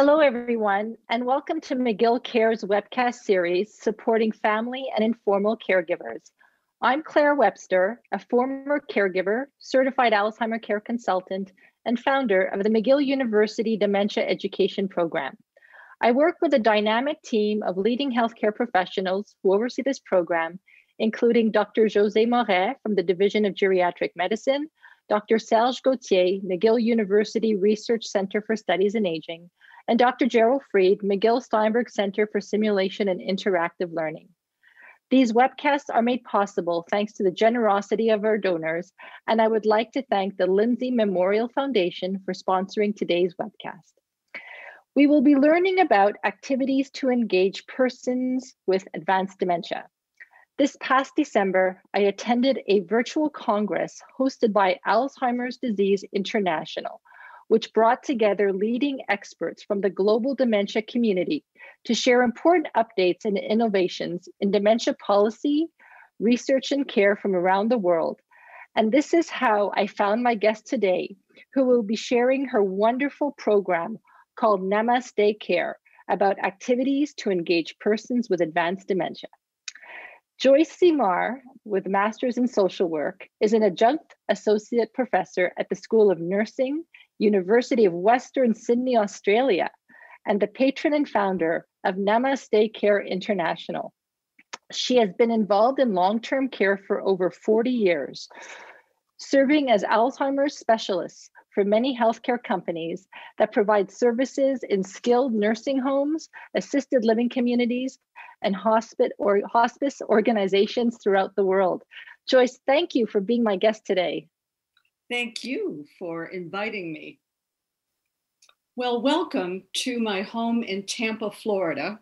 Hello, everyone, and welcome to McGill Cares webcast series supporting family and informal caregivers. I'm Claire Webster, a former caregiver, certified Alzheimer care consultant, and founder of the McGill University Dementia Education Program. I work with a dynamic team of leading healthcare professionals who oversee this program, including Dr. José Moret from the Division of Geriatric Medicine, Dr. Serge Gauthier, McGill University Research Center for Studies in Aging, and Dr. Gerald Freed, McGill Steinberg Center for Simulation and Interactive Learning. These webcasts are made possible thanks to the generosity of our donors, and I would like to thank the Lindsay Memorial Foundation for sponsoring today's webcast. We will be learning about activities to engage persons with advanced dementia. This past December, I attended a virtual congress hosted by Alzheimer's Disease International, which brought together leading experts from the global dementia community to share important updates and innovations in dementia policy, research, and care from around the world. And this is how I found my guest today, who will be sharing her wonderful program called Namaste Care about activities to engage persons with advanced dementia. Joyce Simar, with Masters in Social Work, is an adjunct associate professor at the School of Nursing, University of Western Sydney, Australia, and the patron and founder of Namaste Care International. She has been involved in long-term care for over 40 years, serving as Alzheimer's specialist for many healthcare companies that provide services in skilled nursing homes, assisted living communities, and hospice organizations throughout the world. Joyce, thank you for being my guest today. Thank you for inviting me. Well, welcome to my home in Tampa, Florida.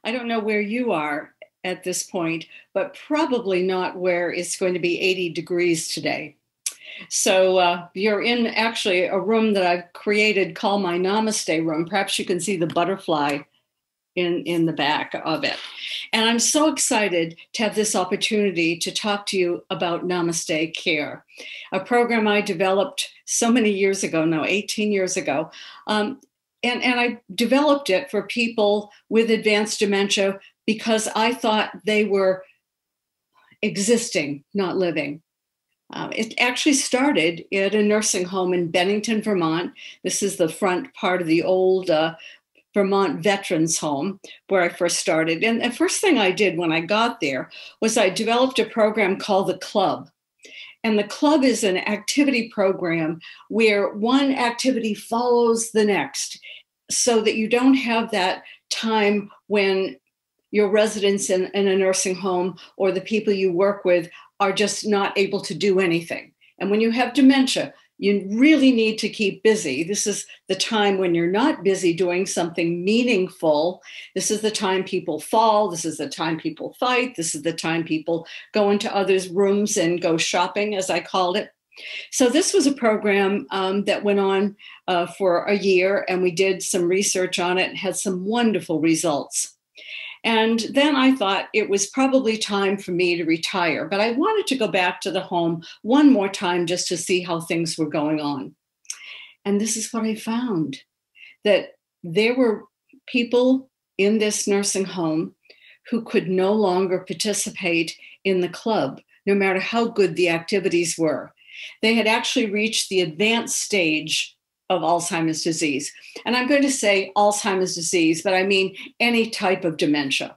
I don't know where you are at this point, but probably not where it's going to be 80 degrees today. So you're in actually a room that I've created called my Namaste room. Perhaps you can see the butterfly in the back of it. And I'm so excited to have this opportunity to talk to you about Namaste Care, a program I developed so many years ago, now 18 years ago. And I developed it for people with advanced dementia because I thought they were existing, not living. It actually started at a nursing home in Bennington, Vermont. This is the front part of the old Vermont Veterans Home where I first started. And the first thing I did when I got there was I developed a program called the Club. And the Club is an activity program where one activity follows the next so that you don't have that time when your residents in a nursing home or the people you work with are just not able to do anything. And when you have dementia, you really need to keep busy. This is the time when you're not busy doing something meaningful. This is the time people fall. This is the time people fight. This is the time people go into others' rooms and go shopping, as I called it. So this was a program that went on for a year, and we did some research on it and had some wonderful results. And then I thought it was probably time for me to retire, but I wanted to go back to the home one more time just to see how things were going on. And this is what I found, that there were people in this nursing home who could no longer participate in the club, no matter how good the activities were. They had actually reached the advanced stage of Alzheimer's disease. And I'm going to say Alzheimer's disease, but I mean any type of dementia.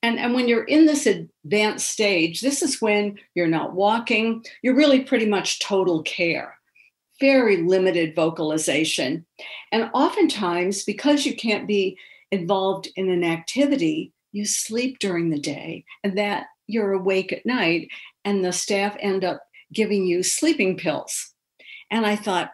And when you're in this advanced stage, this is when you're not walking, you're really pretty much total care, very limited vocalization. And oftentimes, because you can't be involved in an activity, you sleep during the day and that you're awake at night, and the staff end up giving you sleeping pills. And I thought,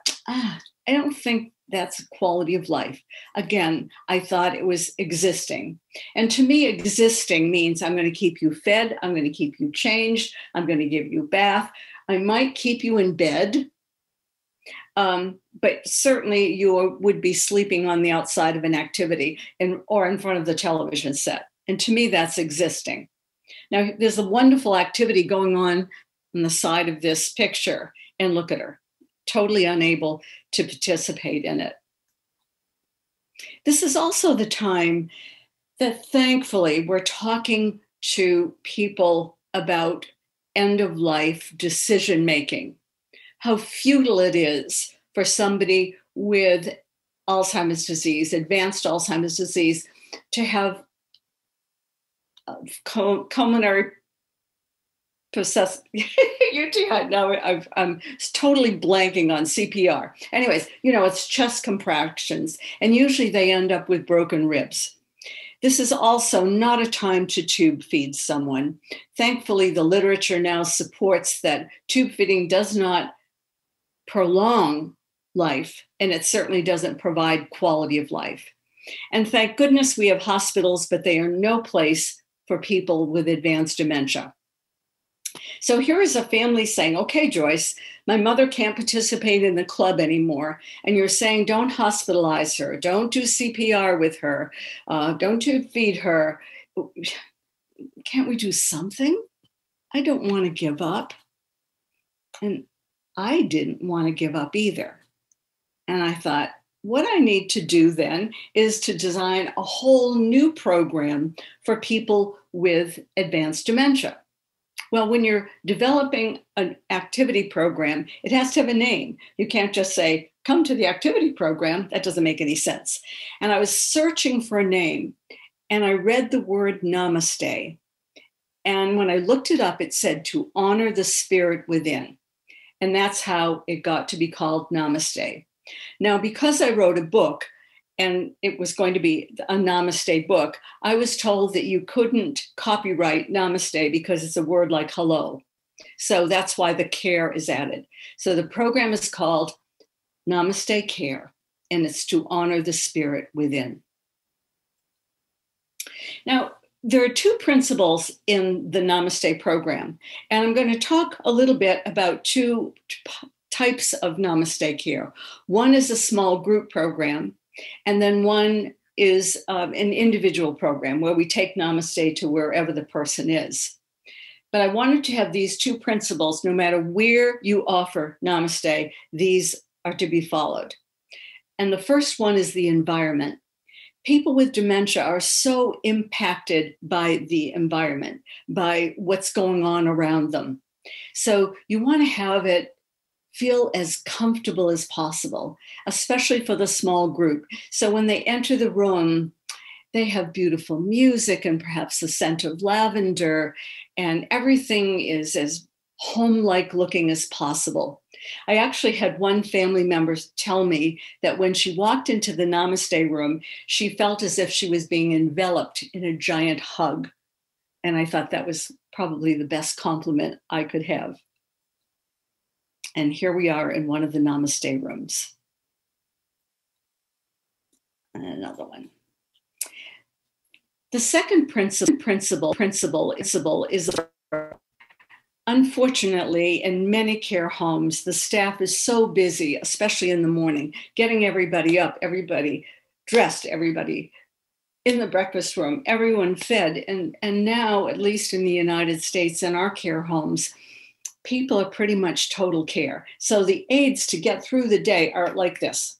I don't think that's quality of life. Again, I thought it was existing. And to me, existing means I'm going to keep you fed, I'm going to keep you changed, I'm going to give you a bath. I might keep you in bed, but certainly you would be sleeping on the outside of an activity or in front of the television set. And to me, that's existing. Now, there's a wonderful activity going on the side of this picture, and look at her. Totally unable to participate in it. This is also the time that thankfully we're talking to people about end of life decision making, how futile it is for somebody with Alzheimer's disease, advanced Alzheimer's disease, to have pulmonary process. Now I'm totally blanking on CPR. Anyways, it's chest contractions, and usually they end up with broken ribs. This is also not a time to tube feed someone. Thankfully, the literature now supports that tube feeding does not prolong life, and it certainly doesn't provide quality of life. And thank goodness we have hospitals, but they are no place for people with advanced dementia. So here is a family saying, okay, Joyce, my mother can't participate in the club anymore. And you're saying, don't hospitalize her. Don't do CPR with her. Don't tube feed her. Can't we do something? I don't want to give up. And I didn't want to give up either. And I thought, what I need to do then is to design a whole new program for people with advanced dementia. Well, when you're developing an activity program, it has to have a name. You can't just say, come to the activity program. That doesn't make any sense. And I was searching for a name, and I read the word namaste. And when I looked it up, it said to honor the spirit within. And that's how it got to be called Namaste. Now, because I wrote a book, and it was going to be a Namaste book, I was told that you couldn't copyright Namaste because it's a word like hello. So that's why the care is added. So the program is called Namaste Care, and it's to honor the spirit within. Now, there are two principles in the Namaste program, and I'm going to talk a little bit about two types of Namaste Care. One is a small group program, and then one is an individual program where we take Namaste to wherever the person is. But I wanted to have these two principles, no matter where you offer Namaste, these are to be followed. And the first one is the environment. People with dementia are so impacted by the environment, by what's going on around them. So you want to have it feel as comfortable as possible, especially for the small group. So when they enter the room, they have beautiful music and perhaps the scent of lavender, and everything is as home-like looking as possible. I actually had one family member tell me that when she walked into the Namaste room, she felt as if she was being enveloped in a giant hug. And I thought that was probably the best compliment I could have. And here we are in one of the Namaste rooms. And another one. The second principle is, unfortunately, in many care homes, the staff is so busy, especially in the morning, getting everybody up, everybody dressed, everybody in the breakfast room, everyone fed. And now, at least in the United States, in our care homes, people are pretty much total care. So the aids to get through the day are like this.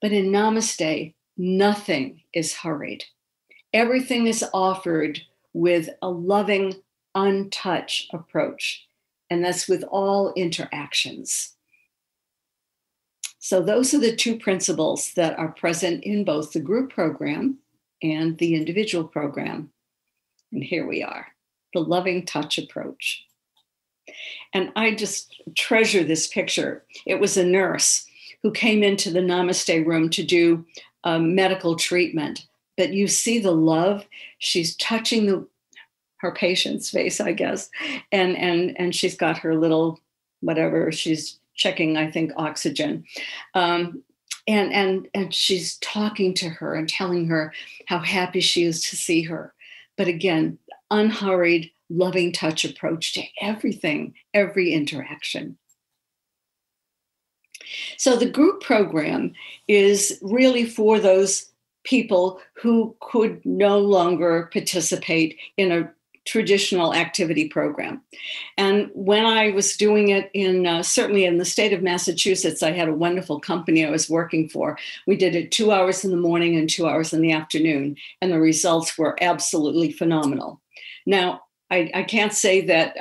But in Namaste, nothing is hurried. Everything is offered with a loving, untouched approach. And that's with all interactions. So those are the two principles that are present in both the group program and the individual program. And here we are, the loving touch approach. And I just treasure this picture. It was a nurse who came into the Namaste room to do medical treatment. But you see the love. She's touching her patient's face, I guess. And she's got her little, whatever, she's checking, I think, oxygen. And she's talking to her and telling her how happy she is to see her. But again, unhurried, loving touch approach to everything, every interaction. So the group program is really for those people who could no longer participate in a traditional activity program. And when I was doing it certainly in the state of Massachusetts, I had a wonderful company I was working for. We did it 2 hours in the morning and 2 hours in the afternoon, and the results were absolutely phenomenal. Now, I can't say that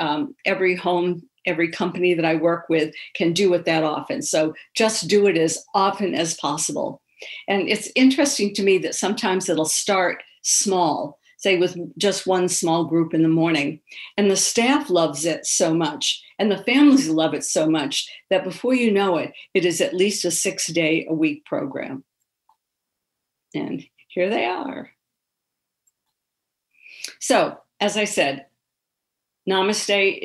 every company that I work with can do it that often. So just do it as often as possible. And it's interesting to me that sometimes it'll start small, say with just one small group in the morning. And the staff loves it so much, and the families love it so much that before you know it, it is at least a 6-day-a-week program. And here they are. So, as I said, Namaste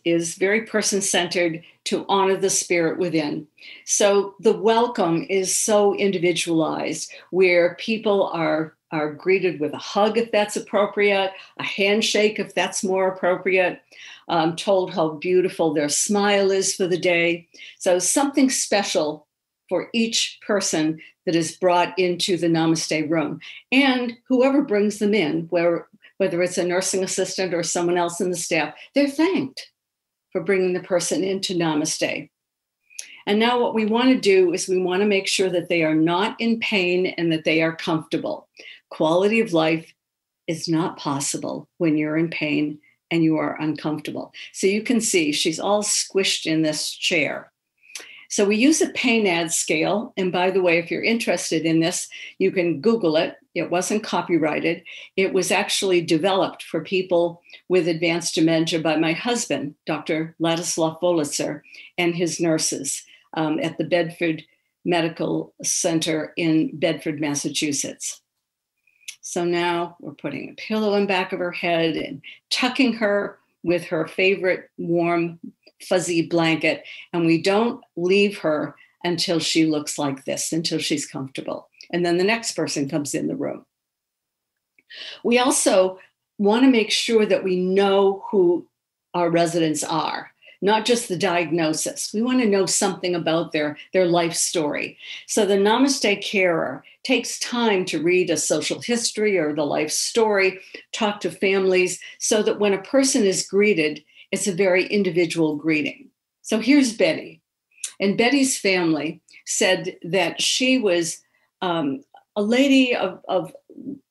is very person-centered to honor the spirit within. So the welcome is so individualized, where people are greeted with a hug if that's appropriate, a handshake if that's more appropriate, told how beautiful their smile is for the day. So something special for each person that is brought into the Namaste room. And whoever brings them in, whether it's a nursing assistant or someone else in the staff, they're thanked for bringing the person into Namaste. And now what we want to do is we want to make sure that they are not in pain and that they are comfortable. Quality of life is not possible when you're in pain and you are uncomfortable. So you can see she's all squished in this chair. So we use a PAINAD scale. And by the way, if you're interested in this, you can Google it. It wasn't copyrighted. It was actually developed for people with advanced dementia by my husband, Dr. Ladislav Volitzer, and his nurses at the Bedford Medical Center in Bedford, Massachusetts. So now we're putting a pillow in the back of her head and tucking her with her favorite warm fuzzy blanket, and we don't leave her until she looks like this, until she's comfortable. And then the next person comes in the room. We also want to make sure that we know who our residents are, not just the diagnosis. We want to know something about their life story. So the Namaste carer takes time to read a social history or the life story, talk to families, so that when a person is greeted, it's a very individual greeting. So here's Betty. And Betty's family said that she was a lady of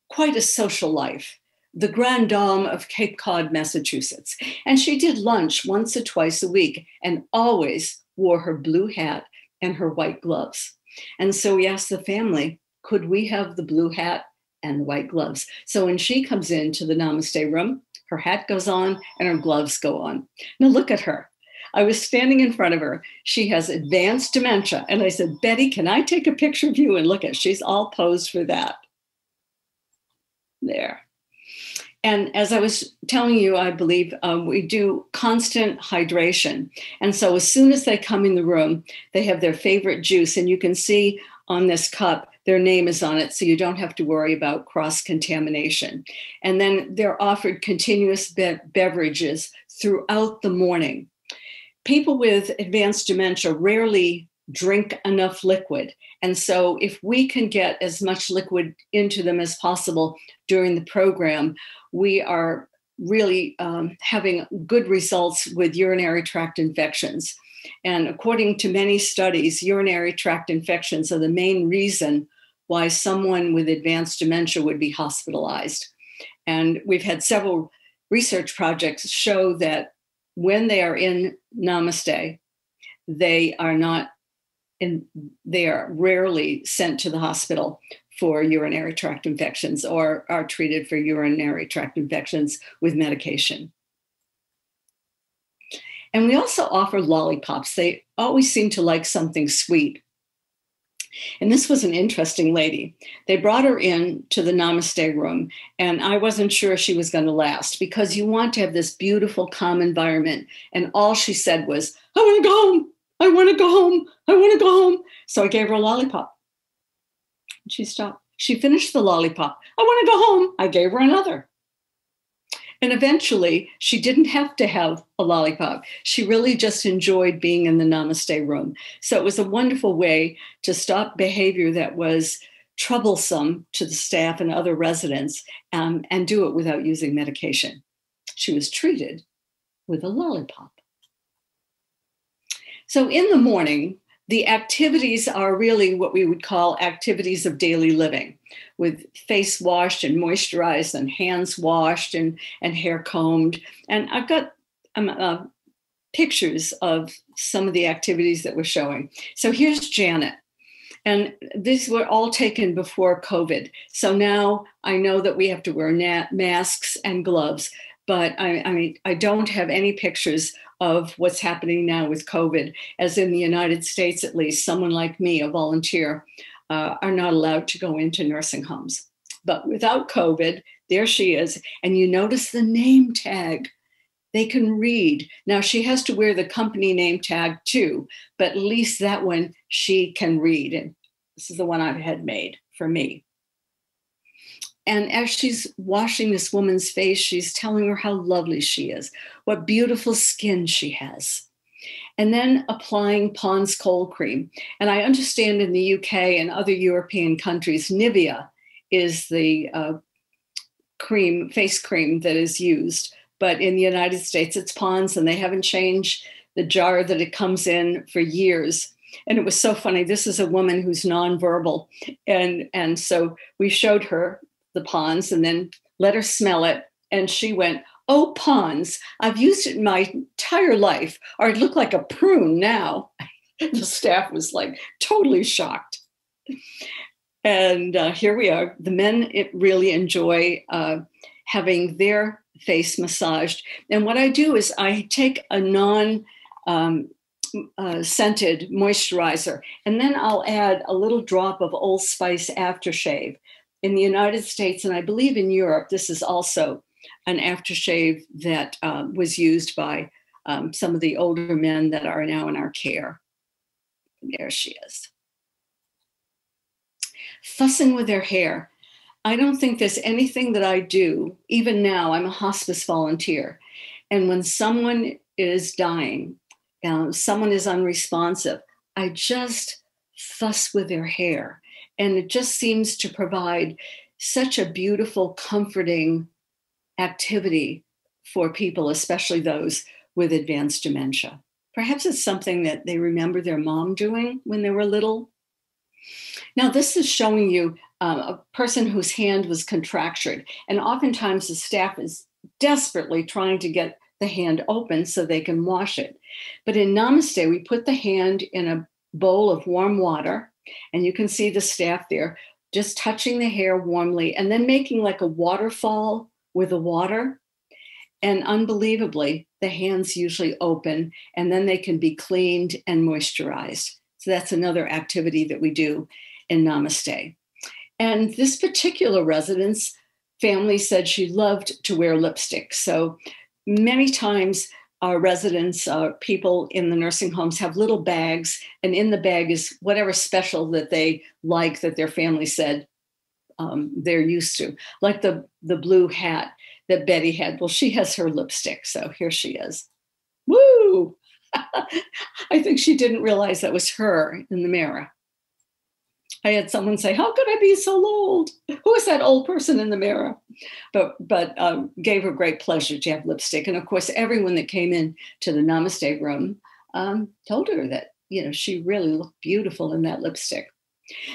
quite a social life, the grande dame of Cape Cod, Massachusetts. And she did lunch once or twice a week and always wore her blue hat and her white gloves. And so we asked the family, could we have the blue hat and the white gloves? So when she comes into the Namaste room, her hat goes on and her gloves go on. Now look at her. I was standing in front of her. She has advanced dementia. And I said, Betty, can I take a picture of you? And look at, she's all posed for that. There. And as I was telling you, I believe we do constant hydration. And so as soon as they come in the room, they have their favorite juice. And you can see on this cup, their name is on it, so you don't have to worry about cross-contamination. And then they're offered continuous beverages throughout the morning. People with advanced dementia rarely drink enough liquid. And so if we can get as much liquid into them as possible during the program, we are really having good results with urinary tract infections. And according to many studies, urinary tract infections are the main reason why someone with advanced dementia would be hospitalized. And we've had several research projects show that when they are in Namaste, they are rarely sent to the hospital for urinary tract infections or are treated for urinary tract infections with medication. And we also offer lollipops. They always seem to like something sweet. And this was an interesting lady. They brought her in to the Namaste room, and I wasn't sure she was going to last because you want to have this beautiful, calm environment. And all she said was, I want to go home. I want to go home. I want to go home. So I gave her a lollipop. She stopped. She finished the lollipop. I want to go home. I gave her another. And eventually, she didn't have to have a lollipop. She really just enjoyed being in the Namaste room. So it was a wonderful way to stop behavior that was troublesome to the staff and other residents and do it without using medication. she was treated with a lollipop. So in the morning, the activities are really what we would call activities of daily living, with face washed and moisturized and hands washed and hair combed. And I've got pictures of some of the activities that we're showing. So here's Janet. And these were all taken before COVID. So now I know that we have to wear masks and gloves, but I don't have any pictures of what's happening now with COVID, as in the United States, at least, someone like me, a volunteer, are not allowed to go into nursing homes. But without COVID, there she is. And you notice the name tag. They can read. Now she has to wear the company name tag too, but at least that one she can read. And this is the one I had made for me. And as she's washing this woman's face, she's telling her how lovely she is, what beautiful skin she has. And then applying Pond's cold cream. And I understand in the UK and other European countries, Nivea is the face cream that is used. But in the United States, it's Pond's, and they haven't changed the jar that it comes in for years. And it was so funny. This is a woman who's nonverbal. And so we showed her the Pond's and then let her smell it. And she went, "Oh, Pond's, I've used it my entire life, or it looked like a prune now." The staff was like totally shocked. And here we are. The men really enjoy having their face massaged. And what I do is I take a scented moisturizer, and then I'll add a little drop of Old Spice aftershave. In the United States, and I believe in Europe, this is also an aftershave that was used by some of the older men that are now in our care. There she is. Fussing with their hair. I don't think there's anything that I do, even now, I'm a hospice volunteer. And when someone is dying, someone is unresponsive, I just fuss with their hair. And it just seems to provide such a beautiful, comforting activity for people, especially those with advanced dementia. Perhaps it's something that they remember their mom doing when they were little. Now, this is showing you a person whose hand was contractured. And oftentimes the staff is desperately trying to get the hand open so they can wash it. But in Namaste, we put the hand in a bowl of warm water, and you can see the staff there just touching the hair warmly and then making like a waterfall with the water. And unbelievably, the hands usually open, and then they can be cleaned and moisturized. So that's another activity that we do in Namaste. And this particular resident's family said she loved to wear lipstick. So many times our residents, people in the nursing homes have little bags, and in the bag is whatever special that they like that their family said they're used to. Like the blue hat that Betty had. Well, she has her lipstick. So here she is. Woo! I think she didn't realize that was her in the mirror. I had someone say, "How could I be so old? Who is that old person in the mirror?" But gave her great pleasure to have lipstick. And of course, everyone that came in to the Namaste room told her that, she really looked beautiful in that lipstick.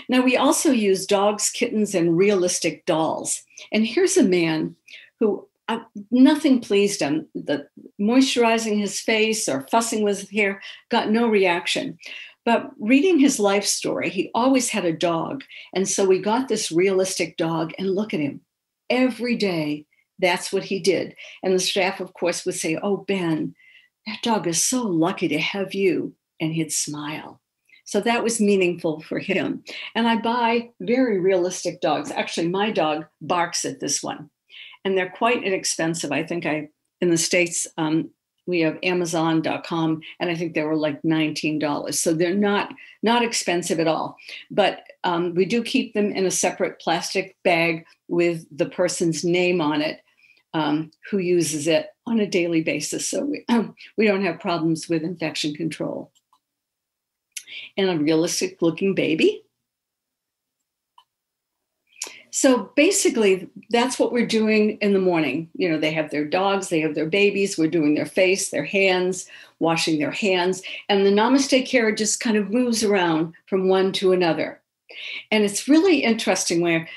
Now, we also use dogs, kittens, and realistic dolls. And here's a man who nothing pleased him. The moisturizing his face or fussing with his hair got no reaction. But reading his life story, he always had a dog. And so we got this realistic dog, and look at him. Every day, that's what he did. And the staff, of course, would say, "Oh, Ben, that dog is so lucky to have you." And he'd smile. So that was meaningful for him. And I buy very realistic dogs. Actually, my dog barks at this one. And they're quite inexpensive. I think in the States, we have Amazon.com, and I think they were like $19. So they're not expensive at all. But we do keep them in a separate plastic bag with the person's name on it, who uses it on a daily basis. So we don't have problems with infection control. And a realistic looking baby. So basically, that's what we're doing in the morning. You know, they have their dogs, they have their babies, we're doing their face, their hands, washing their hands. And the Namaste Care just kind of moves around from one to another. And it's really interesting where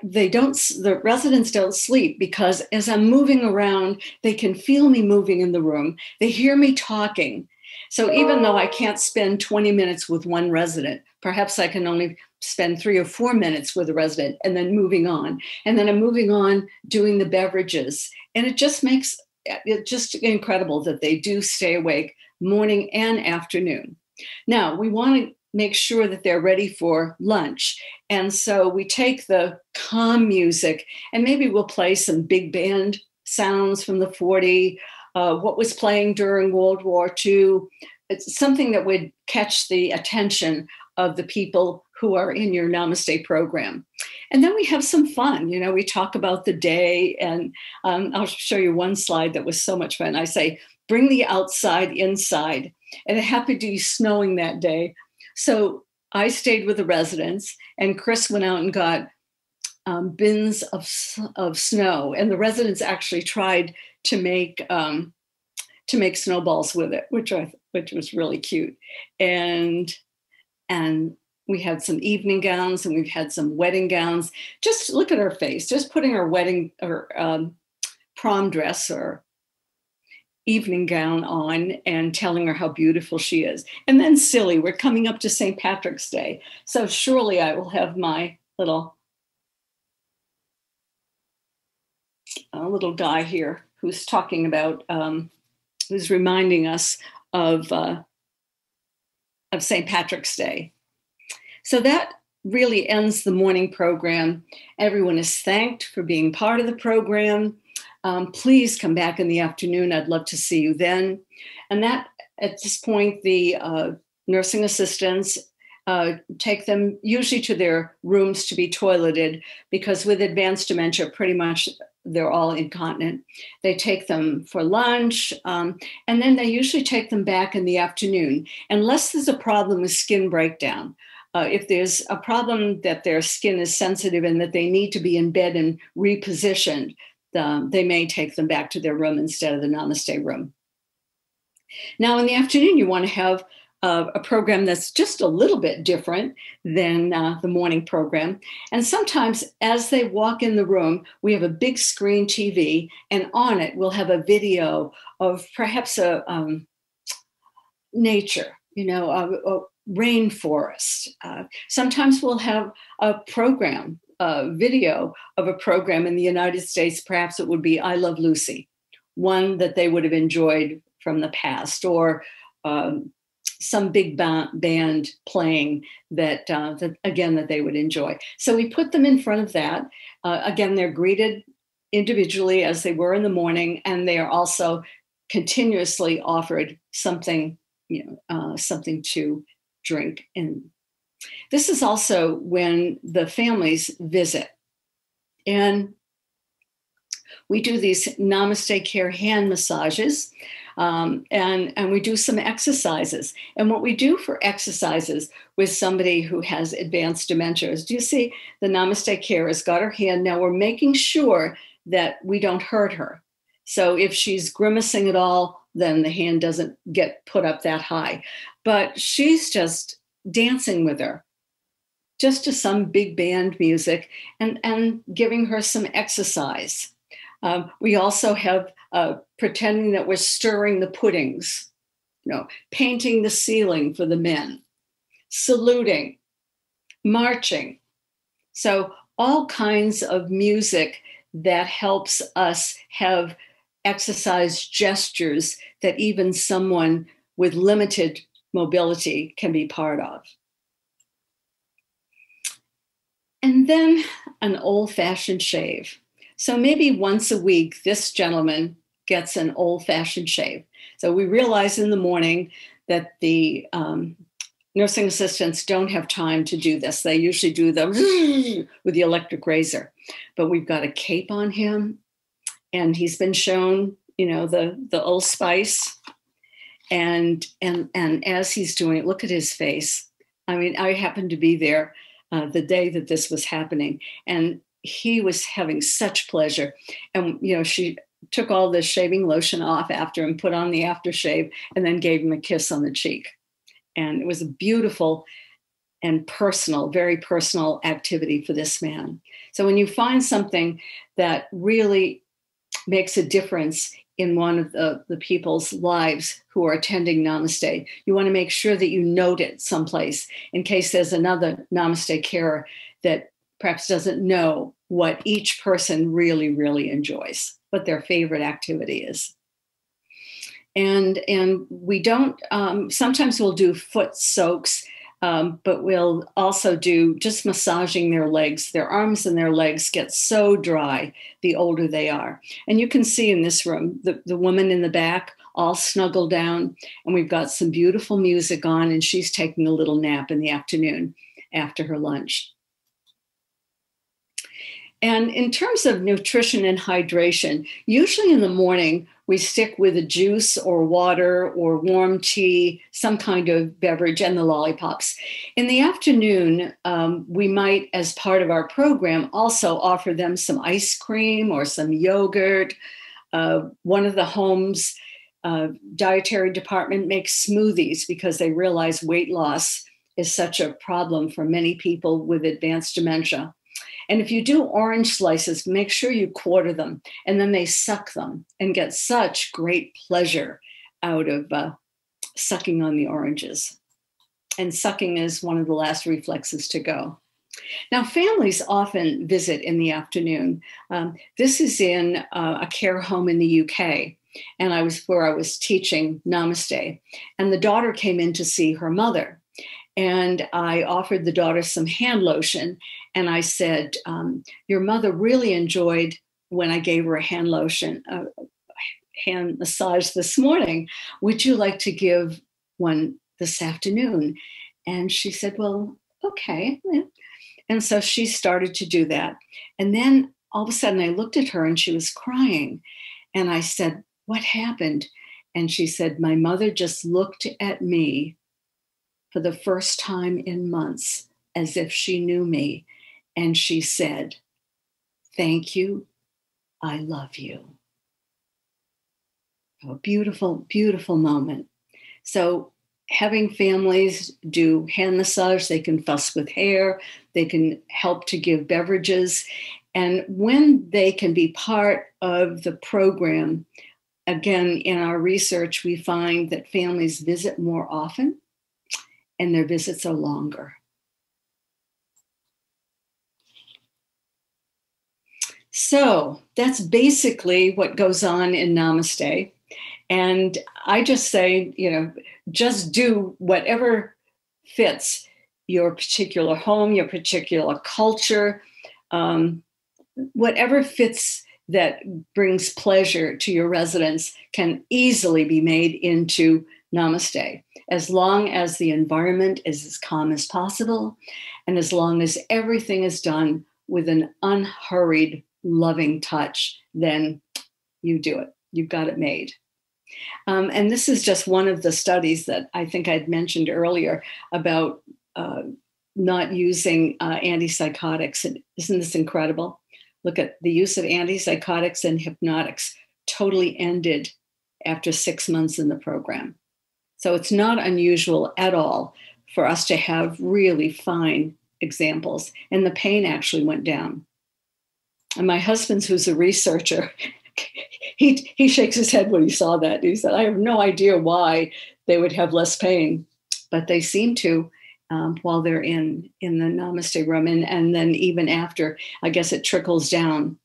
the residents don't sleep, because as I'm moving around, they can feel me moving in the room. They hear me talking. So even though I can't spend 20 minutes with one resident, perhaps I can only spend 3 or 4 minutes with a resident and then moving on. And then I'm moving on doing the beverages. And it just makes it just incredible that they do stay awake morning and afternoon. Now, we want to make sure that they're ready for lunch. And so we take the calm music and maybe we'll play some big band sounds from the 40, what was playing during World War II. It's something that would catch the attention of the people who are in your Namaste program. And then we have some fun. You know, we talk about the day, and I'll show you one slide that was so much fun. I say, bring the outside inside. And it happened to be snowing that day. So I stayed with the residents, and Chris went out and got bins of snow. And the residents actually tried to make snowballs with it, which was really cute. And we had some evening gowns, and we've had some wedding gowns. Just look at her face, just putting her wedding or prom dress or evening gown on and telling her how beautiful she is. And then silly, we're coming up to St. Patrick's Day. So surely I will have my little guy here who's talking about, who's reminding us of St. Patrick's Day. So that really ends the morning program. Everyone is thanked for being part of the program. Please come back in the afternoon. I'd love to see you then. And that, at this point, the nursing assistants take them usually to their rooms to be toileted, because with advanced dementia, pretty much they're all incontinent. They take them for lunch, and then they usually take them back in the afternoon, unless there's a problem with skin breakdown. If there's a problem that their skin is sensitive and that they need to be in bed and repositioned, they may take them back to their room instead of the Namaste room. Now, in the afternoon, you want to have a program that's just a little bit different than the morning program. And sometimes as they walk in the room, we have a big screen TV, and on it, we'll have a video of perhaps a nature, a rainforest. Sometimes we'll have a program, a video of a program in the United States. Perhaps it would be I Love Lucy, one that they would have enjoyed from the past, or some big band playing that they would enjoy. So we put them in front of that. Again, they're greeted individually as they were in the morning, and they are also continuously offered something, something to drink. And this is also when the families visit. And we do these Namaste Care hand massages, and we do some exercises. And what we do for exercises with somebody who has advanced dementia is, do you see the Namaste Care has got her hand. Now we're making sure that we don't hurt her. So if she's grimacing at all, then the hand doesn't get put up that high. But she's just dancing with her, just to some big band music, and giving her some exercise. We also have pretending that we're stirring the puddings, painting the ceiling for the men, saluting, marching. So all kinds of music that helps us have exercise gestures that even someone with limited mobility can be part of. And then an old-fashioned shave. So maybe once a week, this gentleman gets an old-fashioned shave. So we realize in the morning that the nursing assistants don't have time to do this. They usually do them with the electric razor. But we've got a cape on him, and he's been shown, the Old Spice. And as he's doing it, look at his face. I mean, I happened to be there the day that this was happening. And he was having such pleasure. And, she took all the shaving lotion off after him, put on the aftershave, and then gave him a kiss on the cheek. And it was a beautiful and personal, very personal activity for this man. So when you find something that really makes a difference in one of the people's lives who are attending Namaste, you want to make sure that you note it someplace in case there's another Namaste carer that perhaps doesn't know what each person really, really enjoys, what their favorite activity is. And we don't, sometimes we'll do foot soaks, but we'll also do just massaging their legs. Their arms and their legs get so dry the older they are. And you can see in this room, the woman in the back all snuggled down, and we've got some beautiful music on, and she's taking a little nap in the afternoon after her lunch. And in terms of nutrition and hydration, usually in the morning, we stick with a juice or water or warm tea, some kind of beverage, and the lollipops. In the afternoon, we might, as part of our program, also offer them some ice cream or some yogurt. One of the home's dietary department makes smoothies because they realize weight loss is such a problem for many people with advanced dementia. And if you do orange slices, make sure you quarter them, and then they suck them and get such great pleasure out of sucking on the oranges. And sucking is one of the last reflexes to go. Now, families often visit in the afternoon. This is in a care home in the UK, and I was teaching Namaste, and the daughter came in to see her mother. And I offered the daughter some hand lotion. And I said, your mother really enjoyed when I gave her a hand lotion, a hand massage this morning. Would you like to give one this afternoon? And she said, well, okay. And so she started to do that. And then all of a sudden I looked at her and she was crying. And I said, what happened? And she said, my mother just looked at me for the first time in months, as if she knew me. And she said, thank you, I love you. A beautiful, beautiful moment. So having families do hand massage, they can fuss with hair, they can help to give beverages. And when they can be part of the program, again, in our research, we find that families visit more often, and their visits are longer. So that's basically what goes on in Namaste. And I just say, just do whatever fits your particular home, your particular culture, whatever fits that brings pleasure to your residents can easily be made into Namaste, as long as the environment is as calm as possible, and as long as everything is done with an unhurried, loving touch, then you do it. You've got it made. And this is just one of the studies that I think I'd mentioned earlier about not using antipsychotics. Isn't this incredible? Look at the use of antipsychotics and hypnotics totally ended after 6 months in the program. So it's not unusual at all for us to have really fine examples. And the pain actually went down. And my husband, who's a researcher, he shakes his head when he saw that. He said, I have no idea why they would have less pain, but they seem to while they're in the Namaste room. And then even after, I guess it trickles down.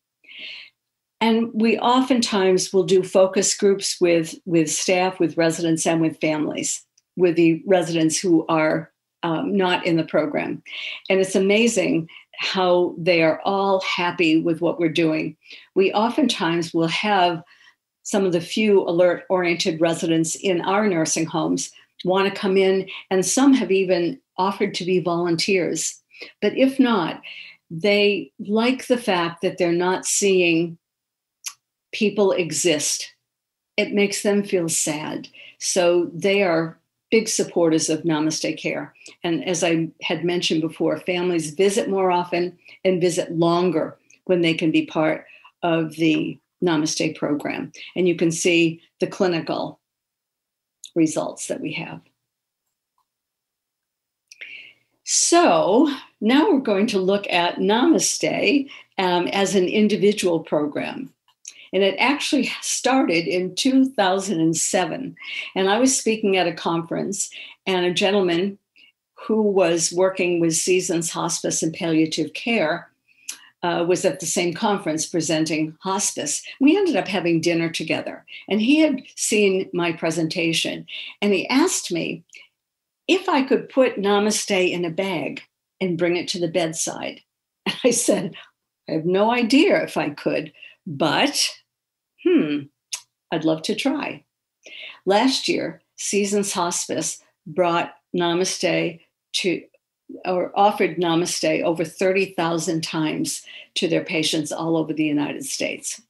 And we oftentimes will do focus groups with staff, with residents, and with families, with the residents who are not in the program. And it's amazing how they are all happy with what we're doing. We oftentimes will have some of the few alert-oriented residents in our nursing homes want to come in, and some have even offered to be volunteers. But if not, they like the fact that they're not seeing people exist. It makes them feel sad. So they are big supporters of Namaste Care. And as I had mentioned before, families visit more often and visit longer when they can be part of the Namaste program. And you can see the clinical results that we have. So now we're going to look at Namaste as an individual program. And it actually started in 2007. And I was speaking at a conference, and a gentleman who was working with Seasons Hospice and Palliative Care was at the same conference presenting hospice. We ended up having dinner together, and he had seen my presentation, and he asked me if I could put Namaste in a bag and bring it to the bedside. And I said, I have no idea if I could, but I'd love to try. Last year, Seasons Hospice brought Namaste offered Namaste over 30,000 times to their patients all over the United States.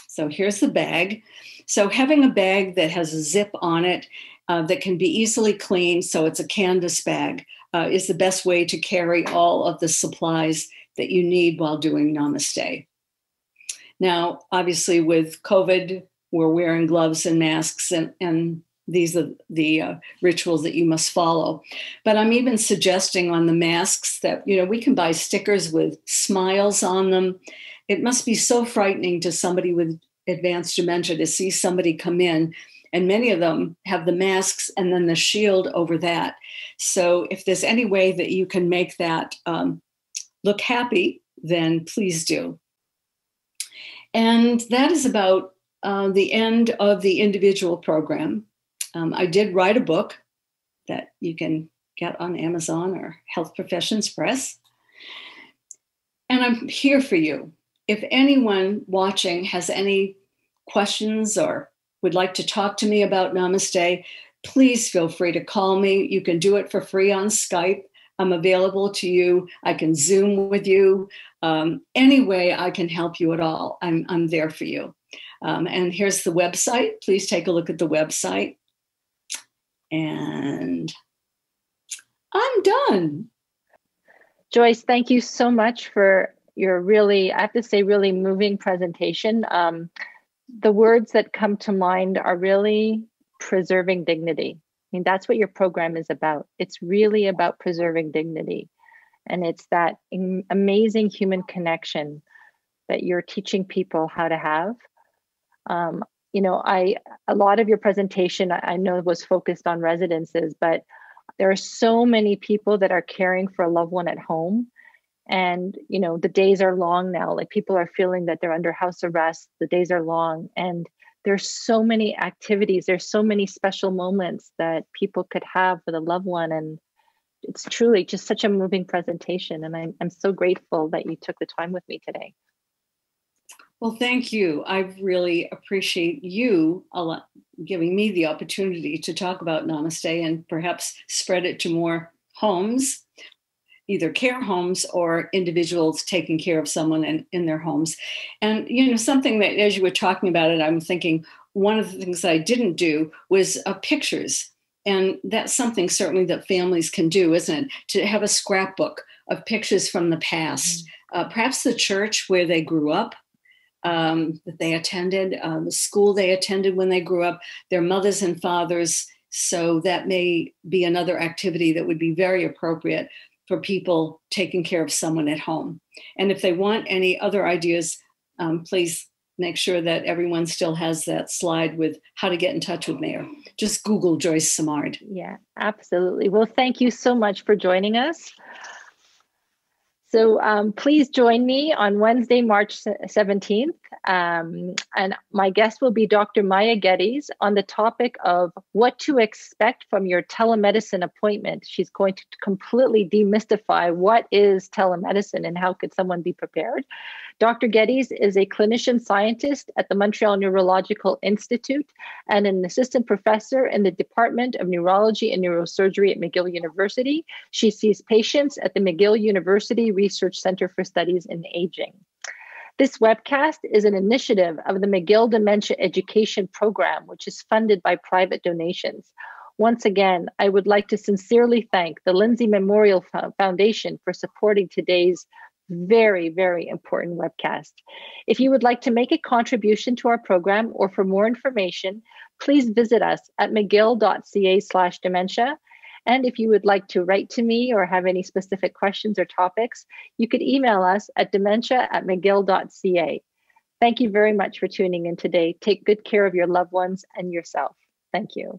So here's the bag. So having a bag that has a zip on it that can be easily cleaned, so it's a canvas bag, is the best way to carry all of the supplies that you need while doing Namaste. Now, obviously with COVID, we're wearing gloves and masks, and these are the rituals that you must follow. But I'm even suggesting on the masks that, we can buy stickers with smiles on them. It must be so frightening to somebody with advanced dementia to see somebody come in, and many of them have the masks and then the shield over that. So if there's any way that you can make that look happy, then please do. And that is about the end of the individual program. I did write a book that you can get on Amazon or Health Professions Press. And I'm here for you. If anyone watching has any questions or would like to talk to me about Namaste, please feel free to call me. You can do it for free on Skype. I'm available to you. I can Zoom with you. Any way I can help you at all, I'm there for you. And here's the website. Please take a look at the website. And I'm done. Joyce, thank you so much for your really, I have to say, really moving presentation. The words that come to mind are really preserving dignity. I mean, that's what your program is about. It's really about preserving dignity. And it's that amazing human connection that you're teaching people how to have. A lot of your presentation, I know, was focused on residences, but there are so many people that are caring for a loved one at home. And, the days are long now. Like, people are feeling that they're under house arrest. The days are long. And there's so many activities. There's so many special moments that people could have with a loved one. And it's truly just such a moving presentation. And I'm so grateful that you took the time with me today. Well, thank you. I really appreciate you giving me the opportunity to talk about Namaste and perhaps spread it to more homes, either care homes or individuals taking care of someone in their homes. And, something that, as you were talking about it, I'm thinking one of the things that I didn't do was pictures. And that's something certainly that families can do, isn't it? To have a scrapbook of pictures from the past, perhaps the church where they grew up, that they attended, the school they attended when they grew up, their mothers and fathers. So that may be another activity that would be very appropriate for people taking care of someone at home. And if they want any other ideas, please make sure that everyone still has that slide with how to get in touch with me, or just Google Joyce Simard. Yeah, absolutely. Well, thank you so much for joining us. So please join me on Wednesday, March 17th. And my guest will be Dr. Maya Geddes on the topic of what to expect from your telemedicine appointment. She's going to completely demystify what is telemedicine and how could someone be prepared. Dr. Geddes is a clinician scientist at the Montreal Neurological Institute and an assistant professor in the Department of Neurology and Neurosurgery at McGill University. She sees patients at the McGill University Research Center for Studies in Aging. This webcast is an initiative of the McGill Dementia Education Program, which is funded by private donations. Once again, I would like to sincerely thank the Lindsay Memorial Foundation for supporting today's very, very important webcast. If you would like to make a contribution to our program or for more information, please visit us at mcgill.ca/dementia. And if you would like to write to me or have any specific questions or topics, you could email us at dementia@mcgill.ca. Thank you very much for tuning in today. Take good care of your loved ones and yourself. Thank you.